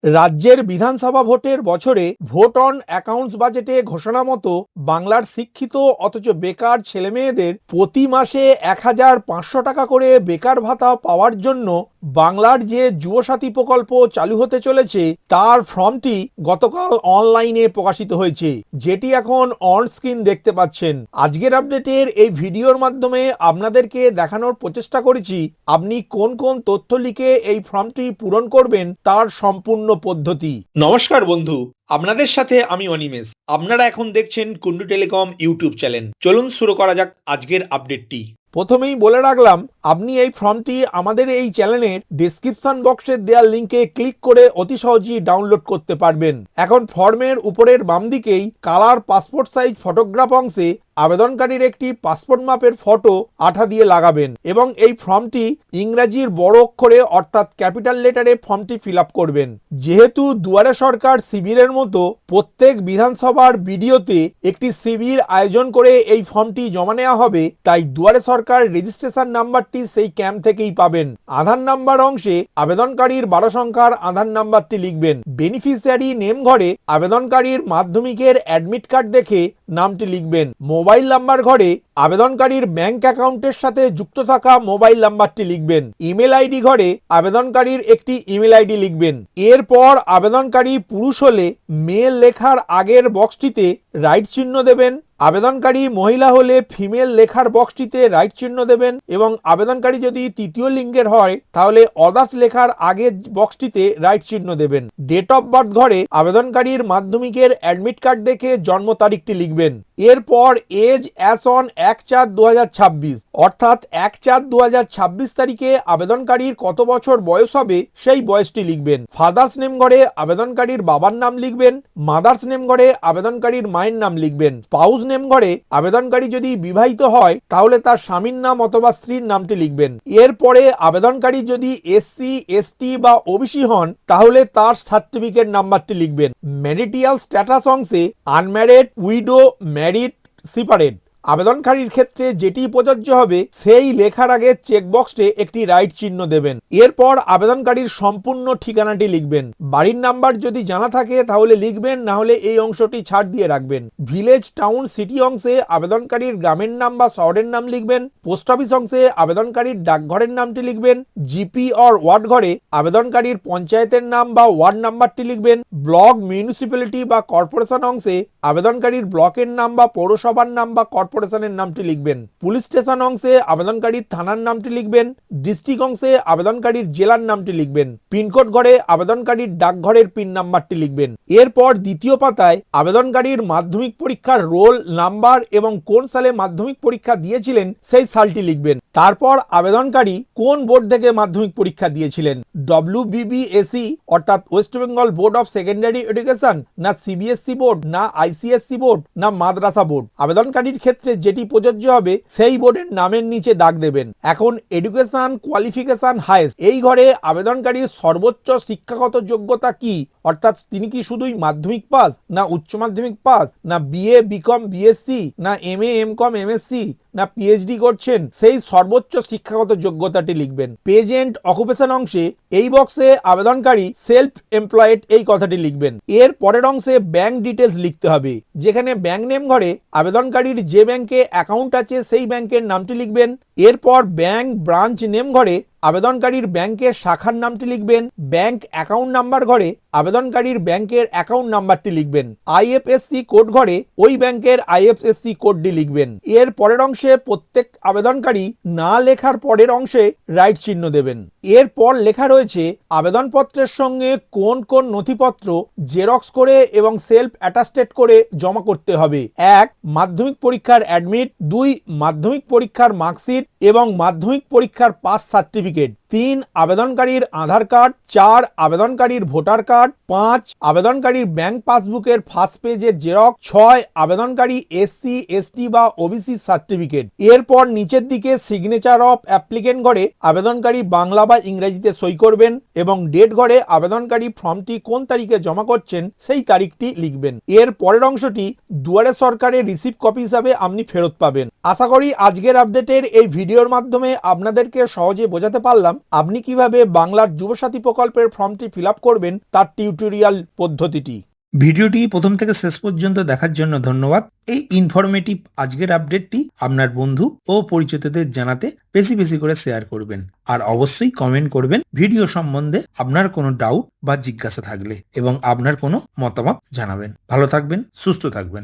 রাজ্যের বিধানসভা ভোটের বছরে ভোট অন অ্যাকাউন্টস বাজেটে ঘোষণা মতো বাংলার শিক্ষিত অথচ বেকার ছেলেমেয়েদের প্রতি মাসে ১,৫০০ টাকা করে বেকার ভাতা পাওয়ার জন্য বাংলার যে যুবসাথী প্রকল্প চালু হতে চলেছে তার ফর্মটি গতকাল অনলাইনে প্রকাশিত হয়েছে, যেটি এখন অন স্ক্রিন দেখতে পাচ্ছেন। আজকের আপডেটের এই ভিডিওর মাধ্যমে আপনাদেরকে দেখানোর প্রচেষ্টা করেছি আপনি কোন কোন তথ্য লিখে এই ফর্মটি পূরণ করবেন তার সম্পূর্ণ পদ্ধতি। নমস্কার বন্ধু, আপনাদের সাথে আমি অনিমেষ। আপনারা এখন দেখছেন কুন্ডু টেলিকম ইউটিউব চ্যানেল। চলুন শুরু করা যাক আজকের আপডেটটি। প্রথমেই বলে রাখলাম, আপনি এই ফর্মটি আমাদের এই চ্যানেলের ডেসক্রিপশন বক্সের দেওয়া লিঙ্কে ক্লিক করে অতি সহজেই ডাউনলোড করতে পারবেন। এখন ফর্মের উপরের বাম দিকেই কালার পাসপোর্ট সাইজ ফটোগ্রাফ অংশে আবেদনকারীর একটি পাসপোর্ট মাপের ফটো আঠা দিয়ে লাগাবেন এবং এই ফর্মটি ইংরেজির বড় অক্ষরে অর্থাৎ ক্যাপিটাল লেটারে ফর্মটি ফিল আপ করবেন। যেহেতু দুয়ারে সরকার শিবিরের মতো প্রত্যেক বিধানসভার বিডিওতে একটি শিবির আয়োজন করে এই ফর্মটি জমা নেওয়া হবে, তাই দুয়ারে সরকার রেজিস্ট্রেশন নাম্বারটি সেই ক্যাম্প থেকেই পাবেন। আধার নাম্বার অংশে আবেদনকারীর 12 সংখ্যার আধার নাম্বারটি লিখবেন। বেনিফিশিয়ারি নেম ঘরে আবেদনকারীর মাধ্যমিকের অ্যাডমিট কার্ড দেখে নামটি লিখবেন। মোবাইল নাম্বার ঘরে আবেদনকারীর ব্যাংক অ্যাকাউন্টের সাথে যুক্ত থাকা মোবাইল নাম্বারটি লিখবেন। ইমেল আইডি ঘরে আবেদনকারীর একটি ইমেল আইডি লিখবেন। এরপর আবেদনকারী পুরুষ হলে মেল লেখার আগের বক্সটিতে রাইট চিহ্ন দেবেন। আবেদনকারী মহিলা হলে ফিমেল লেখার বক্সটিতে রাইট চিহ্ন দেবেন এবং আবেদনকারী যদি তৃতীয় লিঙ্গের হয় তাহলে অদার্স লেখার আগের বক্সটিতে রাইট চিহ্ন দেবেন। ডেট অফ বার্থ ঘরে আবেদনকারীর মাধ্যমিকের অ্যাডমিট কার্ড দেখে জন্ম তারিখটি লিখবেন। এরপর এজ অ্যাস অন 1/4/2026 অর্থাৎ 1/4/2026 তারিখে আবেদনকারীর কত বছর বয়স হবে সেই বয়সটি লিখবেন। ফাদার্স নেম ঘরে আবেদনকারীর বাবার নাম লিখবেন। মাদার্স নেম ঘরে আবেদনকারীর মায়ের নাম লিখবেন। স্পাউস নেম ঘরে আবেদনকারী যদি বিবাহিত হয় তাহলে তার স্বামীর নাম অথবা স্ত্রীর নামটি লিখবেন। এরপরে আবেদনকারী যদি এসসি, এসটি বা ওবিসি হন তাহলে তার সার্টিফিকেট নাম্বারটি লিখবেন। ম্যারিটিয়াল স্ট্যাটাস অংশে আনম্যারিড, উইডো, ম্যারিড, সেপারেট আবেদনকারীর ক্ষেত্রে যেটি প্রযোজ্য হবে সেই লেখার আগে চেকবক্সে একটি রাইট চিহ্ন দেবেন। এরপর আবেদনকারীর সম্পূর্ণ ঠিকানাটি লিখবেন। বাড়ির নাম্বার যদি জানা থাকে তাহলে লিখবেন, না হলে এই অংশটি ছাড় দিয়ে রাখবেন। ভিলেজ, টাউন, সিটি অংশে আবেদনকারীর গ্রামের নাম বা শহরের নাম লিখবেন। পোস্ট অফিস অংশে আবেদনকারীর ডাকঘরের নামটি লিখবেন। জিপি অর ওয়ার্ড ঘরে আবেদনকারীর পঞ্চায়েতের নাম বা ওয়ার্ড নাম্বারটি লিখবেন। ব্লক, মিউনিসিপ্যালিটি বা কর্পোরেশন অংশে আবেদনকারীর ব্লকের নাম বা পৌরসভার নাম বা কর্পোরেশনের নামটি লিখবেন। পুলিশ স্টেশন অংশে আবেদনকারীর থানার নামটি লিখবেন। ডিস্ট্রিক্ট অংশে আবেদনকারীর জেলার নামটি লিখবেন। পিনকোড ঘরে আবেদনকারীর ডাকঘরের পিন নাম্বারটি লিখবেন। এরপর দ্বিতীয় পাতায় আবেদনকারীর মাধ্যমিক পরীক্ষার রোল নাম্বার এবং কোন সালে মাধ্যমিক পরীক্ষা দিয়েছিলেন সেই সালটি লিখবেন। তারপর আবেদনকারী কোন বোর্ড থেকে মাধ্যমিক পরীক্ষা দিয়েছিলেন, WBBSE অর্থাৎ West Bengal board of secondary education, না সিবিএসসি বোর্ড, না আইসিএসসি বোর্ড, না মাদ্রাসা বোর্ড। আবেদনকারীর ক্ষেত্রে যেটি প্রযোজ্য হবে সেই বোর্ডের নামের নিচে দাগ দেবেন। এখন এডুকেশন কোয়ালিফিকেশন হাইয়েস্ট এই ঘরে আবেদনকারীর সর্বোচ্চ শিক্ষাগত যোগ্যতা কি, অর্থাৎ তিনি কি শুধুই মাধ্যমিক পাস, না উচ্চ মাধ্যমিক পাস, না বিএ, বিকম, বিএসসি, না এমএ, এমকম, এমএসসি, না পিএইচডি করছেন, সেই সর্বোচ্চ শিক্ষাগত যোগ্যতাটি লিখবেন। প্রেজেন্ট অকুপেশন অংশে এই বক্সে আবেদনকারী সেলফ এমপ্লয়েড এই কথাটি লিখবেন। এর পরের অংশে ব্যাংক ডিটেলস লিখতে হবে, যেখানে ব্যাংক নেম ঘরে আবেদনকারীর যে ব্যাংকে অ্যাকাউন্ট আছে সেই ব্যাংকের নামটি লিখবেন। এরপর ব্যাংক ব্রাঞ্চ নেম ঘরে আবেদনকারীর ব্যাংকের শাখার নামটি লিখবেন। ব্যাংক অ্যাকাউন্ট নাম্বার ঘরে আবেদনকারীর ব্যাংকের অ্যাকাউন্ট নাম্বারটি লিখবেন। আইএফএসসি কোড ঘরে ওই ব্যাংকের আইএফএসসি কোডটি লিখবেন। এর পরের অংশে প্রত্যেক আবেদনকারী না লেখার পরের অংশে রাইট চিহ্ন দেবেন। এরপর লেখা রয়েছে আবেদনপত্রের সঙ্গে কোন কোন নথিপত্র জেরক্স করে এবং সেলফ অ্যাটাস্টেড করে জমা করতে হবে। 1. মাধ্যমিক পরীক্ষার অ্যাডমিট। 2. মাধ্যমিক পরীক্ষার মার্কশিট এবং মাধ্যমিক পরীক্ষার পাস সার্টিফিকেট। 3. আবেদনকারীর আধার কার্ড। 4. আবেদনকারীর ভোটার কার্ড। 5. আবেদনকারীর ব্যাংক পাসবুকের ফার্স্ট পেজের জেরক্স। 6. আবেদনকারী এসসি, এসটি বা ওবিসি সার্টিফিকেট। এরপর নিচের দিকে সিগনেচার অফ অ্যাপ্লিকেন্ট ঘরে আবেদনকারী বাংলা বা ইংরেজিতে সই করবেন এবং ডেট ঘরে আবেদনকারী ফর্মটি কোন তারিখে জমা করছেন সেই তারিখটি লিখবেন। এর পরের অংশটি দুয়ারে সরকারের রিসিভ কপি হিসাবে আপনি ফেরত পাবেন। আশা করি আজকের আপডেটের এই ভিডিওর মাধ্যমে আপনাদেরকে সহজে বোঝাতে পারলাম আপনি কিভাবে বাংলার যুবসাথী প্রকল্পের ফর্মটি ফিল আপ করবেন তার টিউটোরিয়াল পদ্ধতিটি। ভিডিওটি প্রথম থেকে শেষ পর্যন্ত দেখার জন্য ধন্যবাদ। এই ইনফরমেটিভ আজকের আপডেটটি আপনার বন্ধু ও পরিচিতদের জানাতে বেশি বেশি করে শেয়ার করবেন, আর অবশ্যই কমেন্ট করবেন ভিডিও সম্বন্ধে আপনার কোনো ডাউট বা জিজ্ঞাসা থাকলে, এবং আপনার কোনো মতামত জানাবেন। ভালো থাকবেন, সুস্থ থাকবেন।